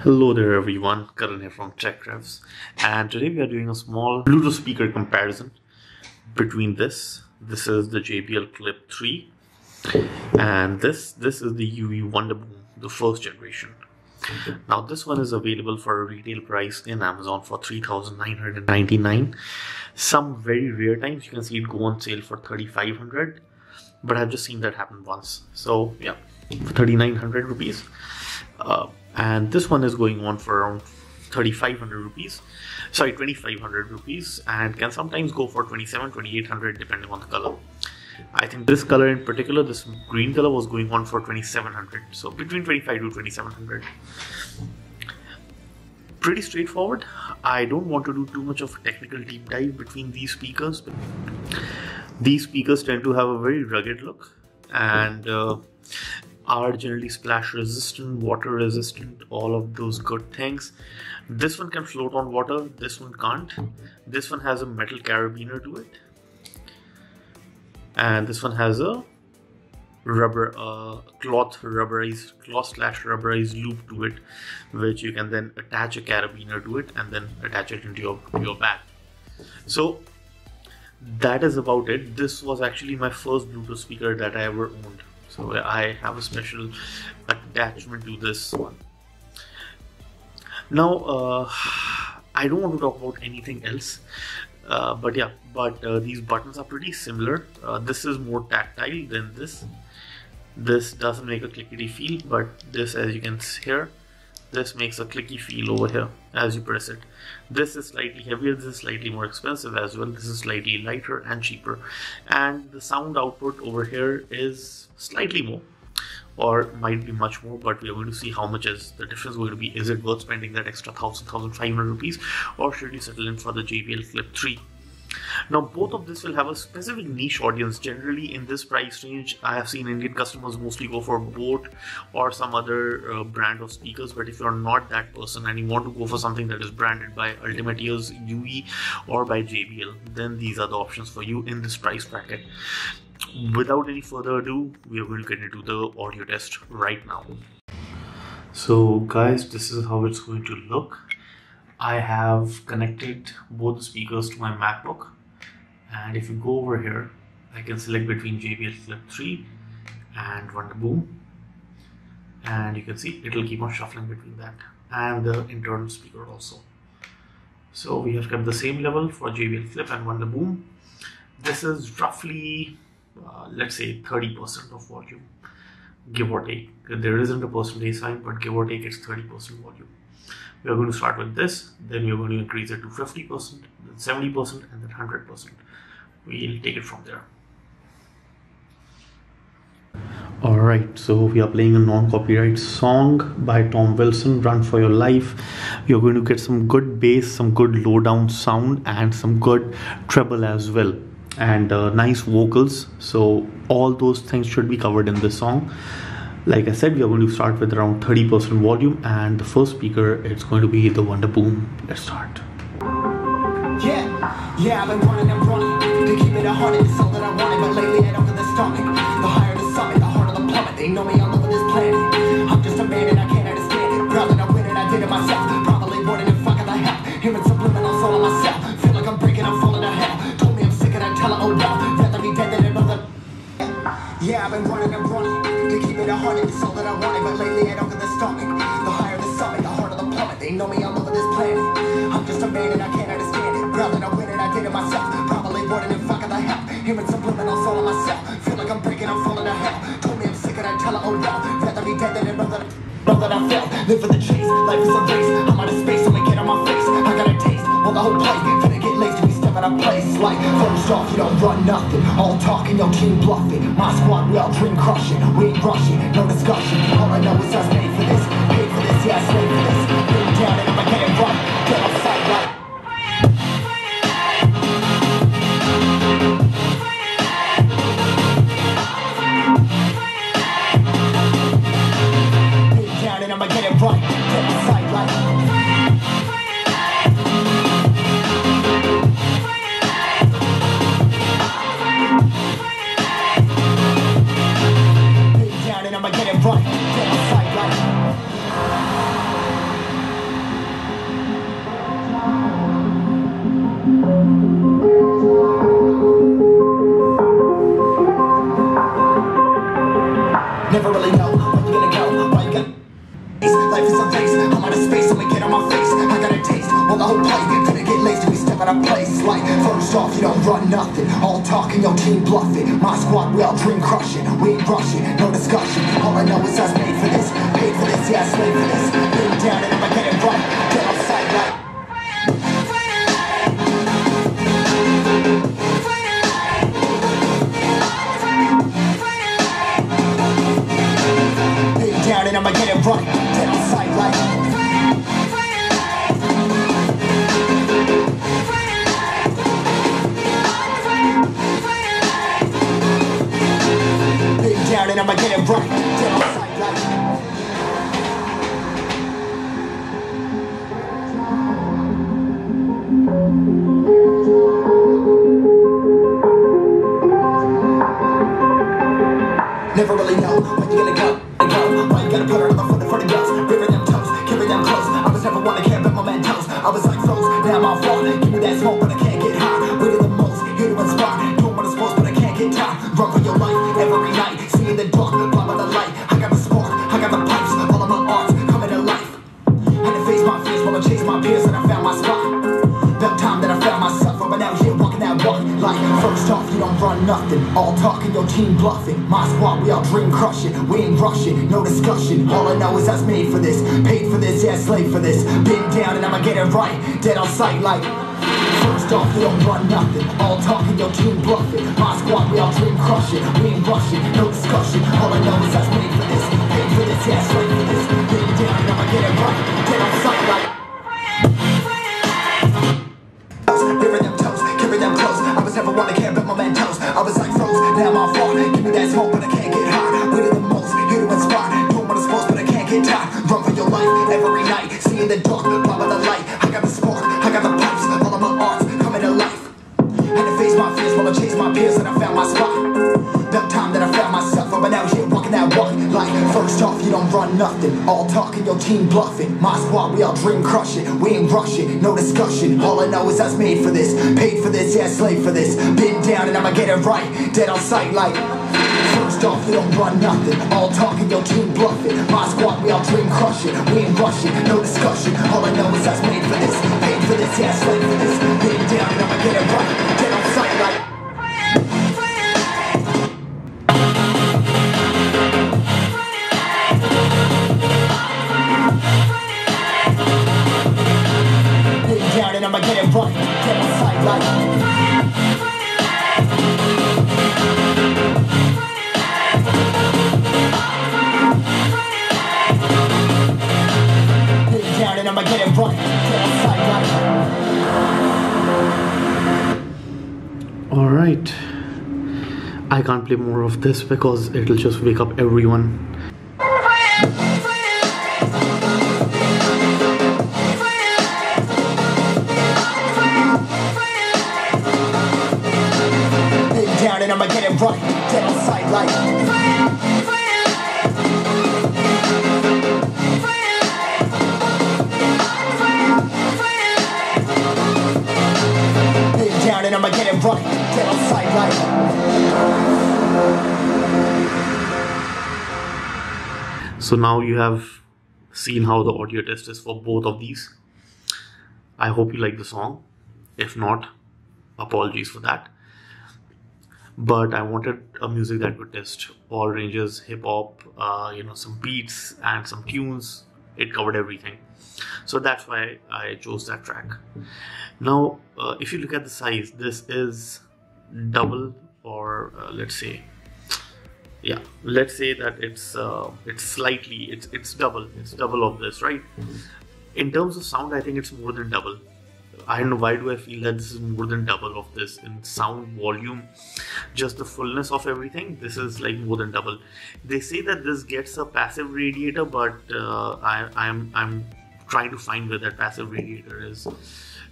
Hello there everyone, Karan here from TechRevs, and today we are doing a small Bluetooth speaker comparison between this is the JBL Clip 3 and this is the Ears Wonderboom, the first generation. Now this one is available for a retail price in Amazon for $3,999. Some very rare times you can see it go on sale for $3,500, but I've just seen that happen once. So yeah, for 3,900 rupees. And this one is going on for around 3,500 rupees, sorry 2,500 rupees, and can sometimes go for 2,800 depending on the color. I think this color in particular, this green color, was going on for 2,700, so between 25 to 2,700. Pretty straightforward. I don't want to do too much of a technical deep dive between these speakers. These speakers tend to have a very rugged look and are generally splash resistant, water resistant, all of those good things. This one can float on water, this one can't. This one has a metal carabiner to it, and this one has a rubber cloth slash rubberized loop to it, which you can then attach a carabiner to it and then attach it into your bag. So that is about it. This was actually my first Bluetooth speaker that I ever owned, so I have a special attachment to this one. Now I don't want to talk about anything else, but these buttons are pretty similar. This is more tactile than this. This doesn't make a clickety feel, but this, as you can hear, this makes a clicky feel over here as you press it. This is slightly heavier, this is slightly more expensive as well. This is slightly lighter and cheaper, and the sound output over here is slightly more, or might be much more, but we are going to see how much is the difference going to be. Is it worth spending that extra 1,500 rupees, or should you settle in for the JBL Clip 3? Now both of this will have a specific niche audience. Generally in this price range, I have seen Indian customers mostly go for Boat or some other brand of speakers, but if you're not that person and you want to go for something that is branded by Ultimate Ears, UE, or by JBL, then these are the options for you in this price bracket. Without any further ado, we are going to get into the audio test right now. So guys, this is how it's going to look. I have connected both the speakers to my MacBook, and if you go over here, I can select between JBL Clip 3 and Wonderboom, and you can see it will keep on shuffling between that and the internal speaker also. So we have kept the same level for JBL Clip and Wonderboom. This is roughly let's say 30% of volume, give or take. There isn't a percentage sign, but give or take it's 30% volume. We are going to start with this, then we are going to increase it to 50%, then 70%, and then 100%. We'll take it from there. Alright, so we are playing a non-copyright song by Tom Wilson, Run For Your Life. You're going to get some good bass, some good low down sound, and some good treble as well, and nice vocals. So all those things should be covered in this song. Like I said, we are going to start with around 30% volume, and the first speaker, it's going to be the Wonderboom. Let's start. Yeah, I've been running and running to keep it 100, it's all that I wanted, but lately I don't feel the stomach. The higher the summit, the harder the plummet. They know me all over this planet. I'm just a man and I can't understand it. Proud that I win and I did it myself. Probably more than fucking the hell. Hearing subliminal soul on myself. Feel like I'm breaking, I'm falling to hell. Told me I'm sick and I tell her, oh well, rather be dead than another. Yeah, I've been running and running to keep it 100, it's all that I wanted, but lately I don't get the stomach. The higher the summit, the harder the plummet. They know me all over this planet. I'm just a man and I can't understand it. Proud that I win and I did it myself. Probably more than fucking the hell. Hearing subliminal soul on myself. Feel like I'm breaking, I'm falling to hell. Told me I'm sick and I tell her, oh well, rather be dead than another. Know that I felt, live for the chase. Life is a race, I'm out of space, I'ma get on my face. I got a taste, on the whole plate. Finna get laced to be step out of place. Like, first off, you don't run nothing. All talking, your team bluffing. My squad, we all dream crushing. We ain't rushing, no discussion. All I know is I was made for this. Paid for this, yeah, I slaved for this. Been down and I'ma get it right. Get on sight right. I'ma get it right, get the sight right. Big down and I'ma get it right, get the sight right. plate. Finna get lazy, we step out of place. Like, first off, you don't run nothing. All talking, your team bluffing. My squad, we all dream crushing. We ain't rushing, no discussion. All I know is I was made for this. Paid for this, yeah, slave for this. Been down and I'ma get it right. Get on sight like. Down and I'ma get it right. Get on sight like. Big down and I'ma get it right. Get on sight like. Never really know when you're gonna go. Why you gotta put her on the front of the girls? River them toes, carry them close. I was never one to care about my mentos. I was like froze, now I'm on fall. Give me that smoke, but I can't get high. Way to the most, here to inspire. Doing what I'm supposed, but I can't get tired. Run for your life every night. See in the dark, blind by the light. I got the spark, I got the pipes. All of my arts coming to life. Had to face my fears while I chased my peers, and I found my spot. The time that I found myself, I'm out here walking that walk. Like, first off, you don't run nothing. All talking, your team bluffing. My squad, we all dream crushing. We ain't rushing, no discussion. All I know is I was made for this. Paid for this, yeah, slave for this. Been down and I'ma get it right. Dead on sight like. First off, you don't run nothing. All talking, your team bluffing. My squad, we all dream crushing. We ain't rushing, no discussion. All I know is I was made for this. Paid for this, yeah, slave for this. Been down and I'ma get it right. Dead on sight like. River them toes, carry them close. I was never one to care about my mentos. I was like froze, now I'm on fall. Give me that smoke, but I can't get high. Way to the most, here to inspire. Doing what I'm supposed, but I can't get tired. Run for your life every night. See in the dark, blind by the light. I got the spark, I got the pipes. All of my arts coming to life. Had to face my fears while I chased my peers, and I found my spot. The time that I found myself, I've been out here walking that walk. Like, first off, you don't run nothing. All talking, your team bluffing. My squad, we all dream crushing. We ain't rushing, no discussion. All I know is I was made for this. Paid for this, yeah, slave for this. Been down and I'ma get it right. Dead on sight like. First off, you don't run nothing. All talking, your team bluffing. My squad, we all dream crushing. We ain't rushing, no discussion. All I know is I was made for this. Paid for this, yeah, slave for this. Been down and I'ma get it right. Dead on sight like. And I'ma get it right, get on sight like. Get down and I'ma get it right, get on sight like. Alright, I can't play more of this because it'll just wake up everyone. And I'ma get it right, get on sight like. Big down and I'ma get it right, get on sight like. So now you have seen how the audio test is for both of these. I hope you like the song. If not, apologies for that. But I wanted a music that would test all ranges, hip hop, some beats and some tunes. It covered everything. So that's why I chose that track. Now, if you look at the size, this is double, or let's say that it's double. It's double of this, right? In terms of sound, I think it's more than double. I don't know why do I feel that this is more than double of this in sound, volume, just the fullness of everything. This is like more than double. They say that this gets a passive radiator, but I'm trying to find where that passive radiator is.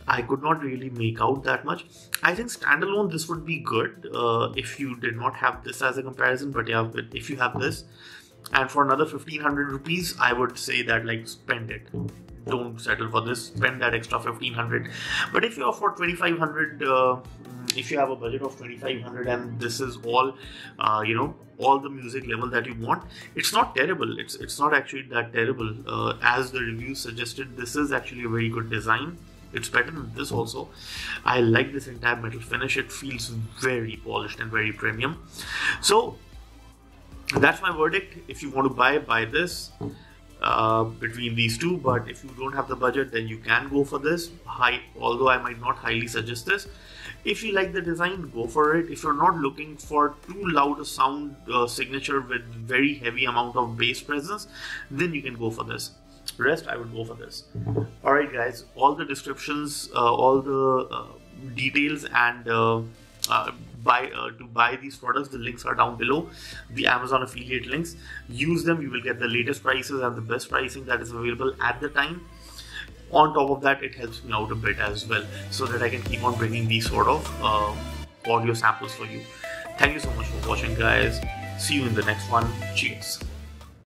I could not really make out that much. I think standalone this would be good if you did not have this as a comparison, but yeah, if you have this, and for another 1500 rupees, I would say that like spend it. Don't settle for this, spend that extra 1500. But if you afford 2500, if you have a budget of 2500 and this is all all the music level that you want, it's not terrible. It's not actually that terrible. As the review suggested, this is actually a very good design. It's better than this also. I like this entire metal finish. It feels very polished and very premium. So that's my verdict. If you want to buy this between these two, but if you don't have the budget, then you can go for this. Although I might not highly suggest this. If you like the design, go for it. If you're not looking for too loud a sound signature with very heavy amount of bass presence, then you can go for this. Rest, I would go for this. Alright guys, all the descriptions, all the details and to buy these products, the links are down below, the Amazon affiliate links. Use them, you will get the latest prices and the best pricing that is available at the time. On top of that, it helps me out a bit as well, so that I can keep on bringing these sort of audio samples for you. Thank you so much for watching guys. See you in the next one. Cheers.